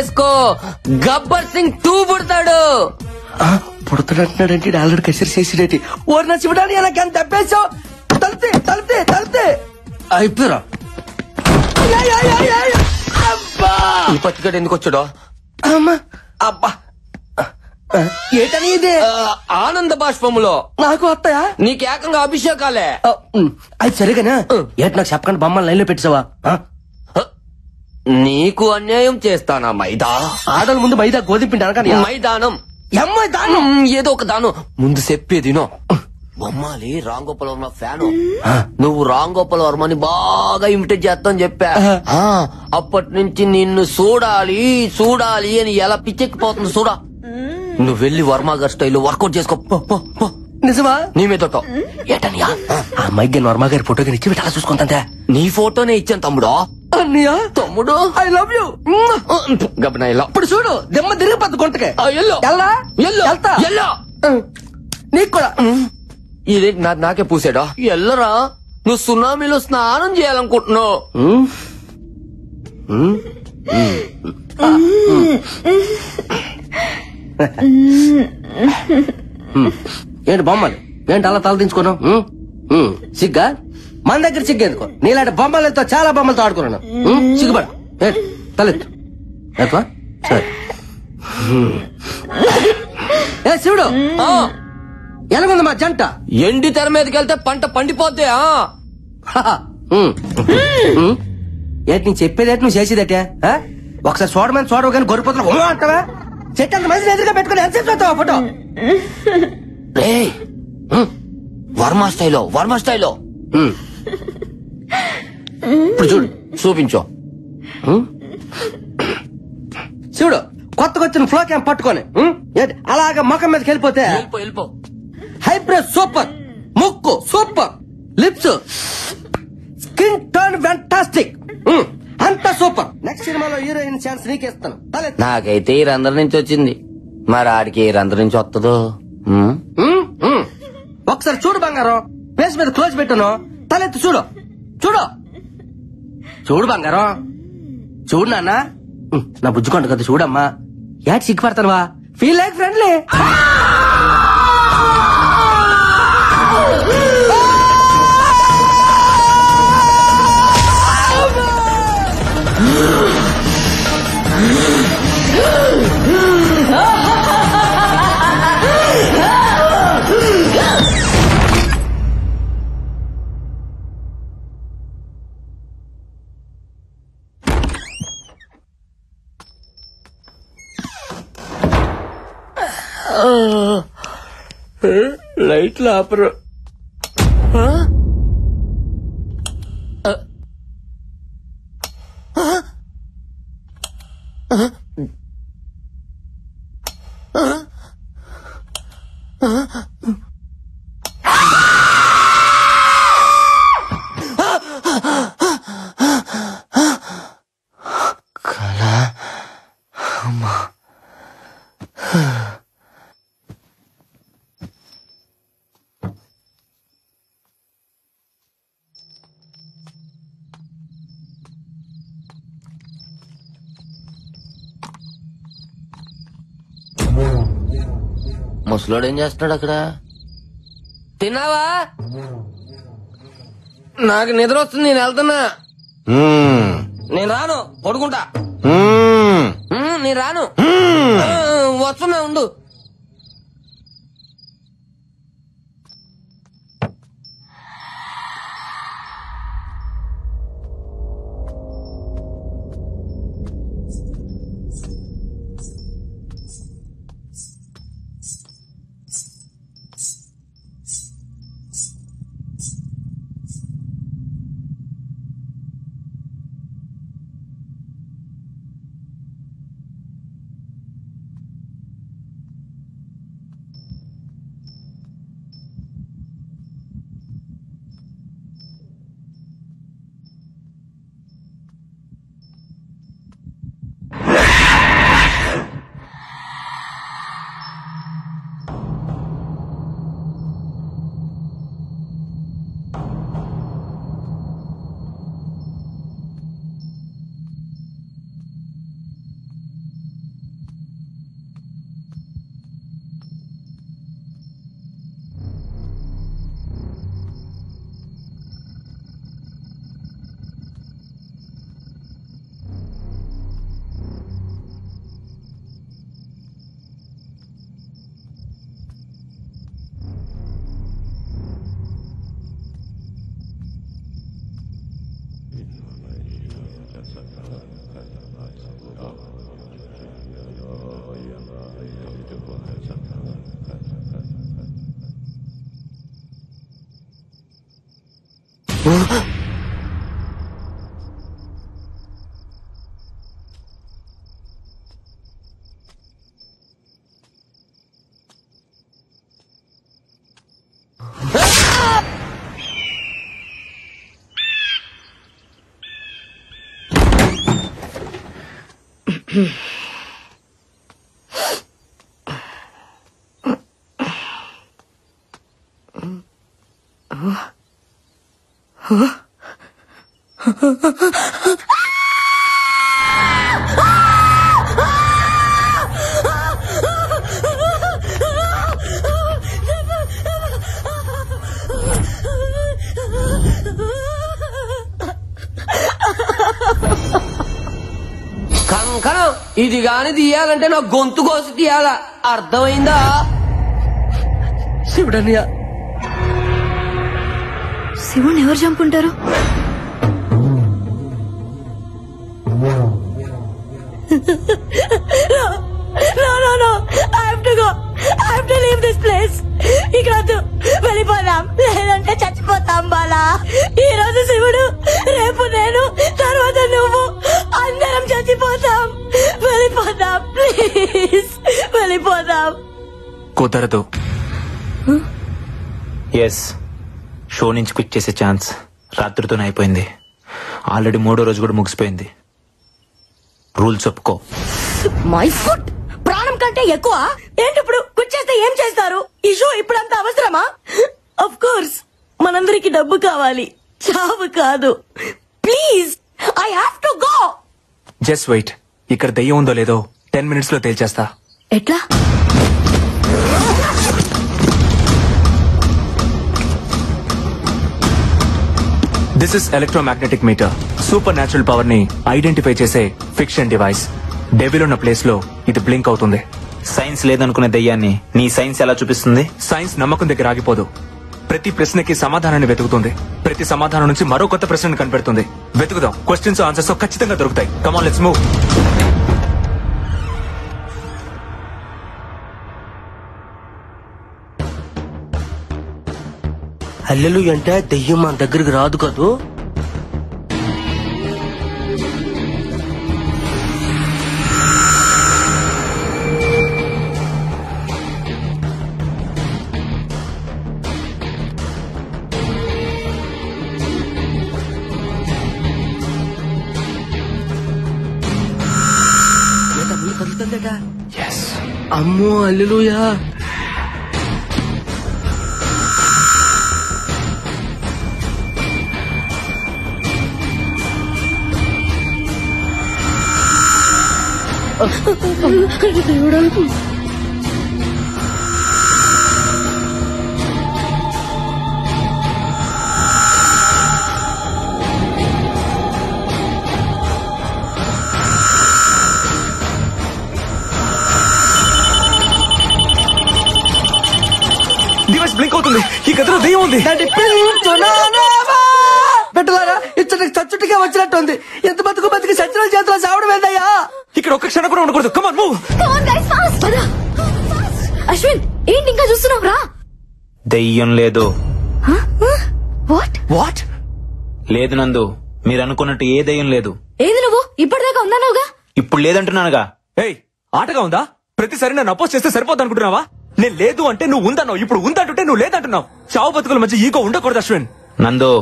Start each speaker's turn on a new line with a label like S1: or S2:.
S1: చేసుకో, గబ్బర్ సింగ్ 2 పుడతాడు.
S2: పుడతాడంటున్నాడంటే ఆల్రెడీ కసిరి చేసిడేటి. ఓరి నా శివడాని ఎలా కానీ తప్పేసావు. తలితే అయిపోయారా?
S1: ఈ పచ్చిగడ్డ ఎందుకు వచ్చాడో?
S2: అబ్బా ఏటని ఇదే
S1: ఆనంద బాష్పములో
S2: నాకు వస్తాయా?
S1: నీకు ఏకంగా అభిషేకాలే.
S2: అది సరిగానా? ఏట నాకు చెప్పకుండా బొమ్మలు లైన్ లో పెట్టావా?
S1: నీకు అన్యాయం చేస్తానా మైదా?
S2: ఆడల ముందు మైదా గోధుమ పిండి అనగా
S1: మైదానం
S2: దానం
S1: ఏదో ఒక దానం ముందు చెప్పేదినో. బొమ్మాలి రామ్ గోపాల్ వర్మ ఫ్యాను. నువ్వు రామ్ గోపాల్ వర్మని బాగా ఇమిటేట్ చేస్తావని చెప్పా. అప్పటి నుంచి నిన్ను చూడాలి అని ఎలా పిచ్చెక్కిపోతుంది చూడా. నువ్వు వెళ్ళి వర్మ గారి స్టైల్లో వర్కౌట్ చేసుకో.
S2: నిజమా?
S1: నీ మీద ఏటనియా
S2: ఆ అమ్మాయికి వర్మ గారి ఫోటో ఇచ్చి అలా చూసుకుంటా.
S1: నీ ఫోటోనే ఇచ్చాను తమ్ముడు.
S2: అన్నయ్య
S1: తమ్ముడు
S2: ఐ లవ్ యూ.
S1: గబనా ఇలా
S2: ఇప్పుడు చూడు దెమ్మ తిరిగిపోద్దు గుంటకే.
S1: ఎల్లో
S2: నీకు కూడా
S1: ఇదే నాకే పూసాడా? ఎల్లరా నువ్వు సునామీలో స్నానం చేయాలనుకుంటున్నావు.
S2: ఏంటి బొమ్మలు ఏంటి అలా తల దించుకున్నావు? సిగ్గా మన దగ్గర సిగ్గేందుకో. నీలాంటి బొమ్మలతో చాలా బొమ్మలతో ఆడుకున్నాను. సిగ్గుపడ ఏంటి తలెత్తు సరే. ఏ శివుడు ఎలాగుంది మా జంట?
S1: ఎండి తెర మీదకి వెళ్తే పంట పండిపోద్ది.
S2: ఏంటి నీకు చెప్పేదేంటి నువ్వు చేసేదటే? ఒకసారి చూడమని చూడవు కానీ గొర్రెపోతులు అంటావా? చెట్టు అంత మంది ఎదురుగా పెట్టుకుని ఎంత చూస్తావా ఫోటో?
S1: వర్మ స్టైలో
S2: ఇప్పుడు చూడు
S1: చూపించు.
S2: చూడు కొత్తగా వచ్చిన ఫ్లో క్యాంప్ పట్టుకొని అలాగా ముఖం మీదకి వెళ్ళిపోతే
S1: వెళ్ళిపో.
S2: హైబ్రిడ్ సూపర్, ముక్కు super, lips skin tone fantastic, అంతా సూపర్. నెక్స్ట్ సినిమాలో హీరోయిన్ ఛాన్స్ నీకేస్తాను.
S1: నాకైతే ఈ రంధ్రం నుంచి వచ్చింది, మరి ఆడికి ఈ రంధ్రం నుంచి వస్తుందో.
S2: ఒకసారి చూడు బంగారం, ఫేస్ మీద క్లోజ్ పెట్టాను, తలెత్తి చూడు చూడు చూడు బంగారం చూడు నాన్న. నా బుజ్జుకోండి కదా చూడమ్మా. యాడ్ సిగ్గుపడతానువా? Feel like friendly.
S1: లైట్లు ఆపరు. ముసలోడు ఏం చేస్తున్నాడు అక్కడ? తిన్నావా? నాకు నిద్ర వస్తుంది, నేను వెళ్తున్నా. నేను రాను, పడుకుంటా. నేను రాను, వస్తున్నా ఉండు. కంకణం ఇది గాని తీయాలంటే నా గొంతు కోసి తీయాలా, అర్థమైందా?
S2: శివుడన్నయ్య.
S3: శివుని ఎవరు చంపుంటారు?
S4: ఇక్కడ వెళ్ళిపోదాం, లేదంటే చచ్చిపోతాం బాలా. ఈ రోజు శివుడు, రేపు నేను, తర్వాత నువ్వు, అందరం చచ్చిపోతాం. వెళ్ళిపోదాం ప్లీజ్, వెళ్ళిపోదాం.
S5: కుదరదు. ఎస్, షో నుంచి క్విట్ చేసే ఛాన్స్ రాత్రితోనే అయిపోయింది. ఆల్రెడీ 3వ రోజు కూడా ముగిసిపోయింది. రూల్స్ ఒప్పుకో.
S4: మై ఫుట్ ప్రాణం కంటే ఎక్కువ ఏంటి? ఇప్పుడు క్విట్ చేస్తే ఏం చేస్తారు? ఈ షో ఇప్పుడంత అవసరమా? ఆఫ్ కోర్స్ మనందరికి డబ్బు కావాలి, చావు కాదు. Please, I have to go.
S5: Just wait. ఇక్కడ దెయ్యం ఉందో లేదో 10 minutes లో తేల్చేస్తా.
S4: ఎట్లా?
S5: This is electromagnetic meter. Supernatural power ని ఐడెంటిఫై చేసే ఫిక్షన్ డివైస్. డెవిల్ ఉన్న ప్లేస్ లో ఇది బ్లింక్ అవుతుంది.
S6: సైన్స్ లేదనుకునే దయ్యాన్ని నీ సైన్స్ ఎలా చూపిస్తుంది?
S5: సైన్స్ నమ్మకం దగ్గర ఆగిపోదు. ప్రతి ప్రశ్నకి సమాధానాన్ని వెతుకుతుంది. ప్రతి సమాధానం నుంచి మరో కొత్త ప్రశ్నను కనిపెడుతుంది. వెతుకుదాం. క్వశ్చన్స్ ఆన్సర్స్ ఖచ్చితంగా దొరుకుతాయి. Come on, let's move.
S2: హల్లెలు అంటే దెయ్యం మన దగ్గరికి రాదు కదూ. అమ్మో హల్లెలూయా.
S5: డివైస్ బ్లింక్ అవుతుంది. ఈ గదిలో దెయ్యం ఉంది.
S2: పెట్టలారా ఇచ్చటికి చచ్చుటిగా వచ్చినట్టుంది. ఎంత బతుకు బతికి సచిన చేతిలో చావడం ఏందయ్యా?
S5: ఇక్కడ ఒక్క క్షణం కూడా ఉండకూడదు. Come on, move.
S3: అశ్విన్, ఏంటి ఇంకా చూస్తున్నావు? రా.
S6: దెయ్యం లేదు.
S5: వాట్?
S6: లేదు నందు, మీరు అనుకున్నట్టు ఏ దెయ్యం లేదు.
S3: ఏది నువ్వు ఇప్పటిదాకా ఉన్నావుగా?
S6: ఇప్పుడు లేదంటున్నానుగా.
S5: ఏయ్, ఆటగా ఉందా? ప్రతిసారి నన్ను అపోజ్ చేస్తే సరిపోద్ది అనుకుంటున్నావా? నేను లేదు అంటే నువ్వు ఉందన్నావు. ఇప్పుడు ఉందంటుంటే నువ్వు లేదంటున్నావు. చావు బతుకుల మధ్య ఈగో ఉండకూడదు అశ్విన్.
S6: నందు,